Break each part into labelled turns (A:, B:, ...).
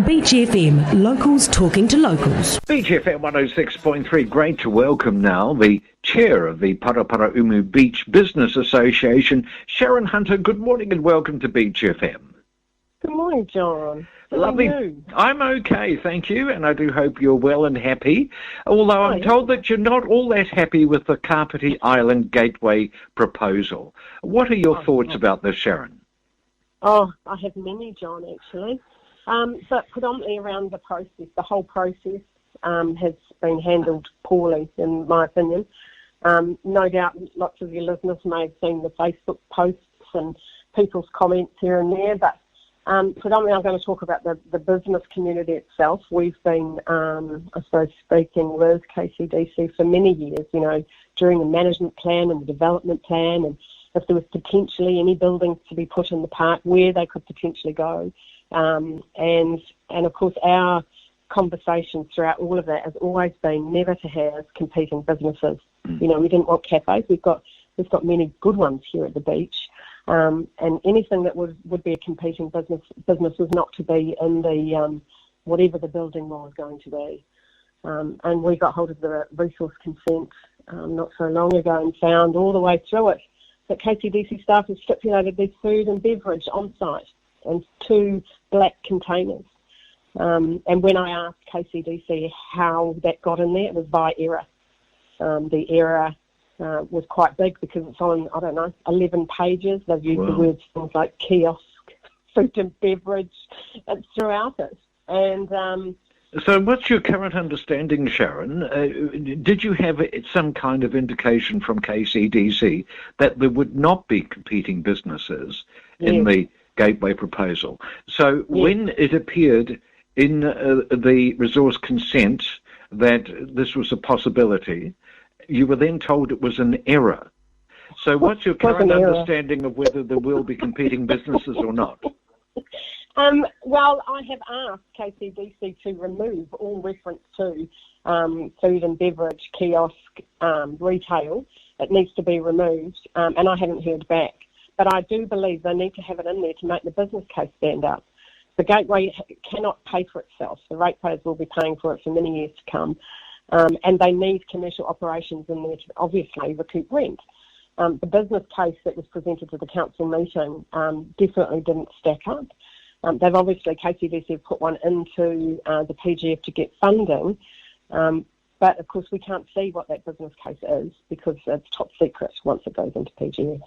A: Beach FM, locals talking to locals.
B: Beach FM 106.3, great to welcome now the chair of the Paraparaumu Beach Business Association, Sharon Hunter. Good morning and welcome to Beach FM.
C: Good morning, John.
B: Lovely.
C: How are you?
B: I'm okay, thank you, and I do hope you're well and happy. Although I'm told that you're not all that happy with the Kapiti Island Gateway proposal. What are your thoughts about this, Sharon?
C: Oh, I have many, John, actually. But predominantly around the process. The whole process has been handled poorly, in my opinion. No doubt lots of your listeners may have seen the Facebook posts and people's comments here and there, but predominantly I'm going to talk about the business community itself. We've been, I suppose, speaking with KCDC for many years, you know, during the management plan and the development plan, and if there was potentially any buildings to be put in the park, where they could potentially go. And of course, our conversations throughout all of that has always been never to have competing businesses. You know, we didn't want cafes. We've got many good ones here at the beach. And anything that would be a competing business was not to be in the whatever the building was going to be. And we got hold of the resource consent not so long ago and found all the way through it that KCDC staff have stipulated there's food and beverage on site and 2 black containers. And when I asked KCDC how that got in there, it was by error. The error was quite big because it's on, 11 pages. They've used the words things like kiosk, food and beverage. It's throughout it. And
B: so what's your current understanding, Sharon? Did you have some kind of indication from KCDC that there would not be competing businesses in the Gateway proposal? So when it appeared in the resource consent that this was a possibility, you were then told it was an error. So what's your current understanding of whether there will be competing businesses or not?
C: Well, I have asked KCDC to remove all reference to food and beverage, kiosk, retail. It needs to be removed, and I haven't heard back. But I do believe they need to have it in there to make the business case stand up. The Gateway cannot pay for itself. The ratepayers will be paying for it for many years to come. And they need commercial operations in there to obviously recoup rent. The business case that was presented to the council meeting definitely didn't stack up. They've obviously, KCDC have put one into the PGF to get funding, but of course we can't see what that business case is because it's top secret once it goes into PGF.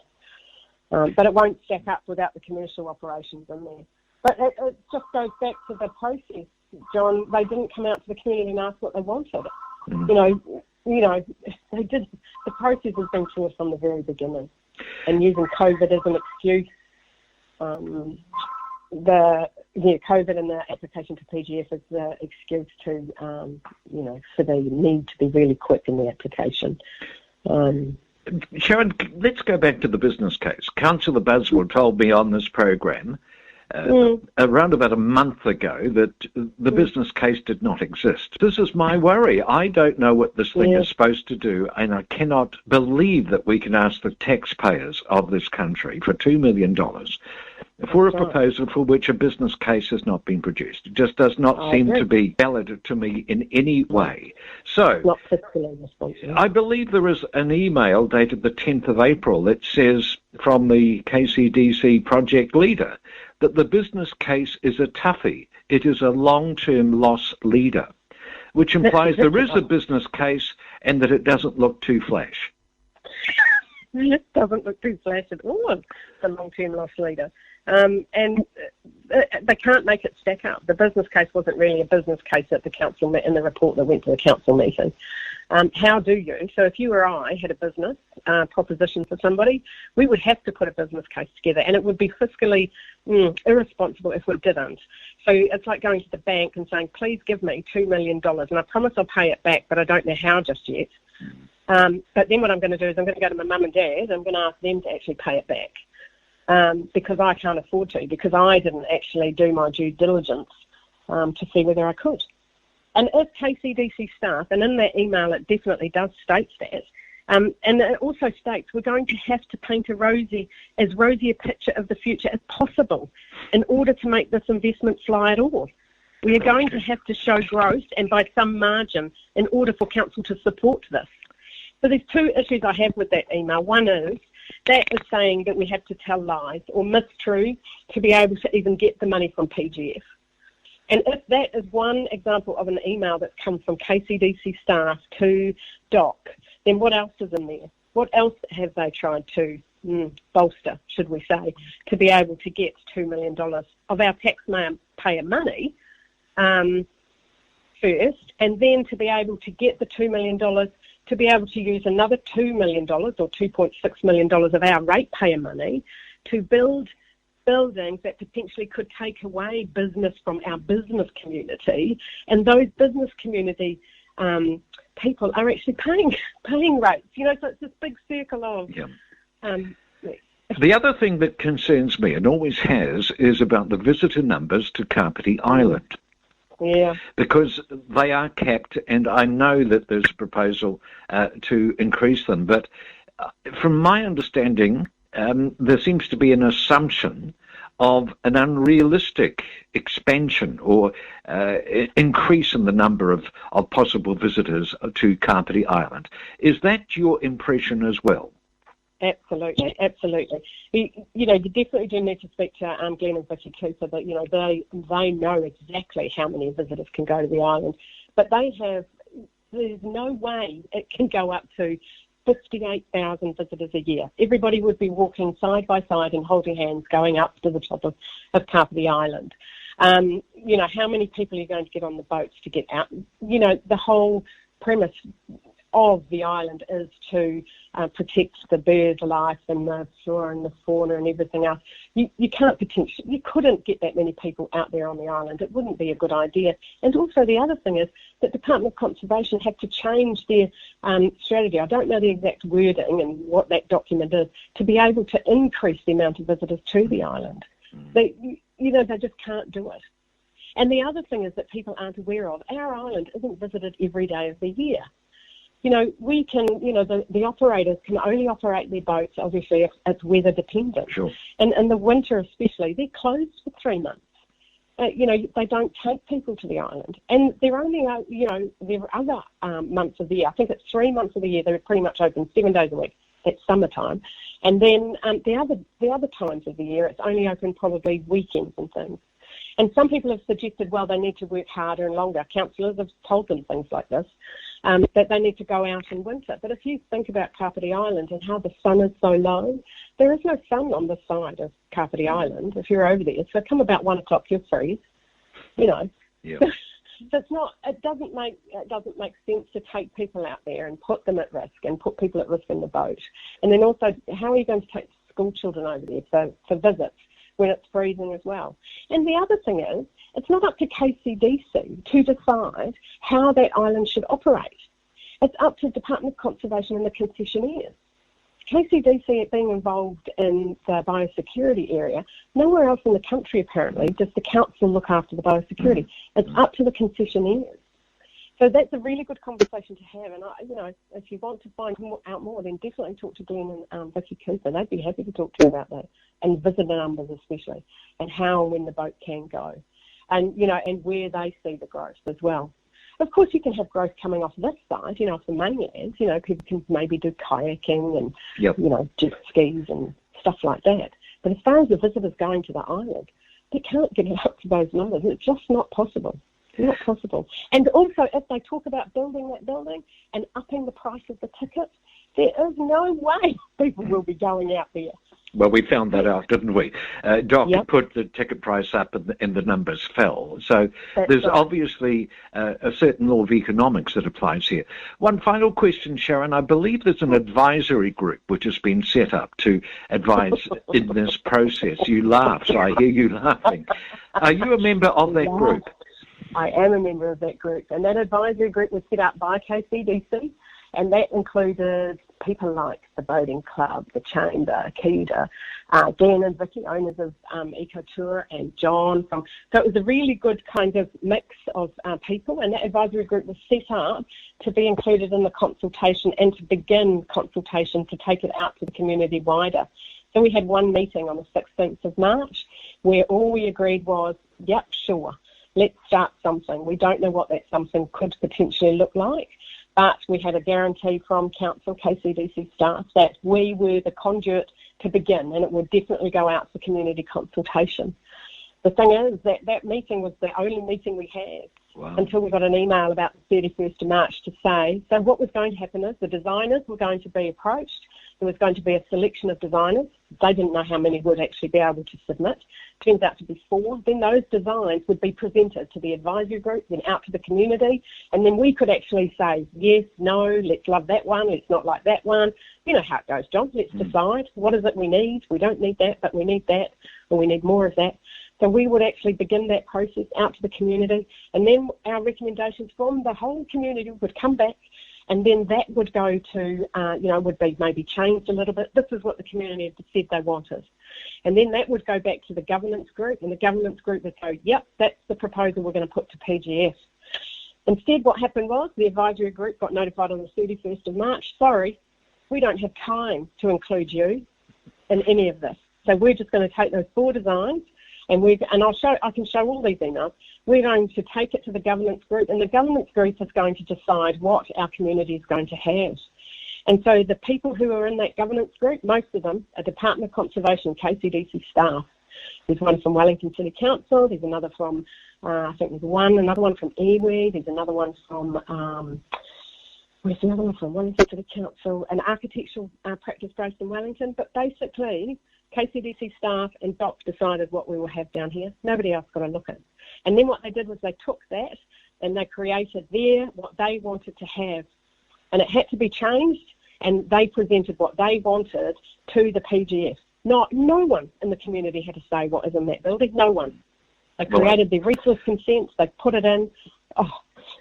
C: But it won't stack up without the commercial operations in there. But it just goes back to the process, John. They didn't come out to the community and ask what they wanted. You know, they did. The process has been flawed from the very beginning, and using COVID as an excuse, COVID and the application to PGF is the excuse to, for the need to be really quick in the application.
B: Sharon, let's go back to the business case. Councillor Buswell told me on this program around about a month ago that the business case did not exist. This is my worry. I don't know what this thing is supposed to do, and I cannot believe that we can ask the taxpayers of this country for $2 million for a proposal for which a business case has not been produced. It just does not seem to be valid to me in any way. So,
C: not fiscally responsible.
B: I believe there is an email dated the 10th of April that says from the KCDC project leader that the business case is a toughie. It is a long-term loss leader, which implies there is a business case and that it doesn't look too flash.
C: It doesn't look too flash at all, the long-term loss leader. And they can't make it stack up. The business case wasn't really a business case at the council in the report that went to the council meeting. How do you? So if you or I had a business proposition for somebody, we would have to put a business case together, and it would be fiscally irresponsible if we didn't. So it's like going to the bank and saying, please give me $2 million, and I promise I'll pay it back, but I don't know how just yet. But then what I'm going to do is I'm going to go to my mum and dad, and I'm going to ask them to actually pay it back. Because I can't afford to, because I didn't actually do my due diligence to see whether I could. And if KCDC staff, and in that email it definitely does state that, and it also states we're going to have to paint as rosy a picture of the future as possible in order to make this investment fly at all. We are going to have to show growth and by some margin in order for council to support this. So there's two issues I have with that email. One is that is saying that we have to tell lies or mistruths to be able to even get the money from PGF. And if that is one example of an email that's come from KCDC staff to DOC, then what else is in there? What else have they tried to bolster, should we say, to be able to get $2 million of our taxpayer money first, and then to be able to get the $2 million to be able to use another $2 million or $2.6 million of our ratepayer money to build buildings that potentially could take away business from our business community, and those business community people are actually paying rates. You know, so it's this big circle of.
B: Yeah. The other thing that concerns me, and always has, is about the visitor numbers to Kapiti Island.
C: Yeah.
B: Because they are capped, and I know that there's a proposal to increase them. But from my understanding, there seems to be an assumption of an unrealistic expansion or increase in the number of possible visitors to Kapiti Island. Is that your impression as well?
C: Absolutely, absolutely. You know, you definitely do need to speak to Glenn and Vicky Cooper, but, you know, they know exactly how many visitors can go to the island. But there's no way it can go up to 58,000 visitors a year. Everybody would be walking side by side and holding hands going up to the top of Kapiti Island. You know, how many people are you going to get on the boats to get out? You know, the whole premise of the island is to protect the bird life and the flora and the fauna and everything else. You couldn't get that many people out there on the island. It wouldn't be a good idea. And also the other thing is that the Department of Conservation have to change their strategy. I don't know the exact wording and what that document is, to be able to increase the amount of visitors to the island. They just can't do it. And the other thing is that people aren't aware of, our island isn't visited every day of the year. You know, we can, you know, the operators can only operate their boats, obviously, if it's weather dependent.
B: Sure.
C: And in the winter especially, they're closed for 3 months. You know, they don't take people to the island. And they're only, you know, there are other months of the year. I think it's 3 months of the year they're pretty much open 7 days a week. That's summertime. And then the other times of the year, it's only open probably weekends and things. And some people have suggested, well, they need to work harder and longer. Councillors have told them things like this, that they need to go out in winter. But if you think about Kapiti Island and how the sun is so low, there is no sun on this side of Kapiti Island if you're over there. So come about 1 o'clock, you'll freeze, you know.
B: Yeah.
C: So it doesn't make sense to take people out there and put them at risk and put people at risk in the boat. And then also, how are you going to take school children over there for visits when it's freezing as well? And the other thing is, it's not up to KCDC to decide how that island should operate. It's up to the Department of Conservation and the concessionaires. KCDC being involved in the biosecurity area, nowhere else in the country apparently, just the council look after the biosecurity. It's up to the concessionaires. So that's a really good conversation to have. And, you know, if you want to find out more, then definitely talk to Glenn and Vicky Cooper. They'd be happy to talk to you about that, and visitor numbers especially, and how and when the boat can go. And, you know, and where they see the growth as well. Of course, you can have growth coming off this side, you know, off the mainland. You know, people can maybe do kayaking and, you know, jet skis and stuff like that. But as far as the visitors going to the island, they can't get it up to those numbers. It's just not possible. Not possible. And also, if they talk about building that building and upping the price of the tickets, there is no way people will be going out there.
B: Well, we found that out, didn't we? Doc put the ticket price up and the numbers fell. So there's obviously a certain law of economics that applies here. One final question, Sharon. I believe there's an advisory group which has been set up to advise in this process. You laugh, so I hear you laughing. Are you a member of that group?
C: I am a member of that group, and that advisory group was set up by KCDC, and that included people like the Boating Club, the Chamber, Akida, Dan and Vicky, owners of EcoTour, and John. So it was a really good kind of mix of people, and that advisory group was set up to be included in the consultation and to begin consultation to take it out to the community wider. So we had one meeting on the 16th of March where all we agreed was, yep, sure. let's start something. We don't know what that something could potentially look like, but we had a guarantee from Council KCDC staff that we were the conduit to begin, and it would definitely go out for community consultation. The thing is that meeting was the only meeting we had.
B: Wow.
C: Until we got an email about the 31st of March to say, so what was going to happen is the designers were going to be approached. There was going to be a selection of designers. They didn't know how many would actually be able to submit. Turns out to be 4. Then those designs would be presented to the advisory group, then out to the community, and then we could actually say, yes, no, let's love that one, let's not like that one. You know how it goes, John. Let's decide what is it we need. We don't need that, but we need that, or we need more of that. So we would actually begin that process out to the community, and then our recommendations from the whole community would come back, and then that would go to, would be maybe changed a little bit. This is what the community had said they wanted. And then that would go back to the governance group, and the governance group would go, yep, that's the proposal we're going to put to PGF. Instead, what happened was the advisory group got notified on the 31st of March, sorry, we don't have time to include you in any of this. So we're just going to take those 4 designs, and I can show all these emails. We're going to take it to the governance group, and the governance group is going to decide what our community is going to have. And so the people who are in that governance group, most of them are Department of Conservation, KCDC staff. There's one from Wellington City Council, there's another from, another one from iwi, there's another one from, where's the other one from? Wellington City Council, an architectural practice based in Wellington. But basically, KCDC staff and DOC decided what we will have down here. Nobody else got a look at it. And then what they did was they took that and they created what they wanted to have. And it had to be changed, and they presented what they wanted to the PGF. No one in the community had to say what is in that building. No one. They created the resource consents. They put it in.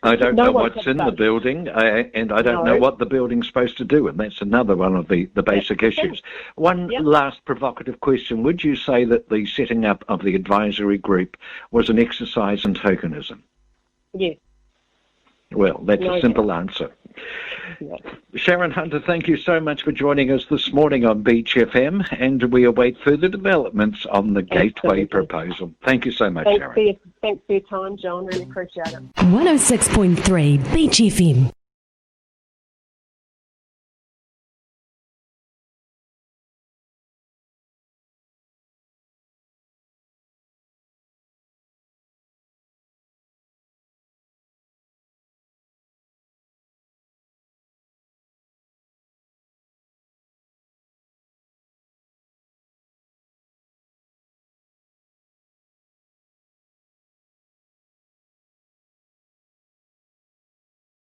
B: I don't know what's in the building, and I don't know what the building's supposed to do, and that's another one of the basic issues. One last provocative question. Would you say that the setting up of the advisory group was an exercise in tokenism?
C: Yes.
B: Well, that's a simple answer.
C: Yeah.
B: Sharon Hunter, thank you so much for joining us this morning on Beach FM, and we await further developments on the Gateway proposal. Thank you so much, Sharon.
C: Thanks for your time, John. Really appreciate it.
A: 106.3 Beach FM.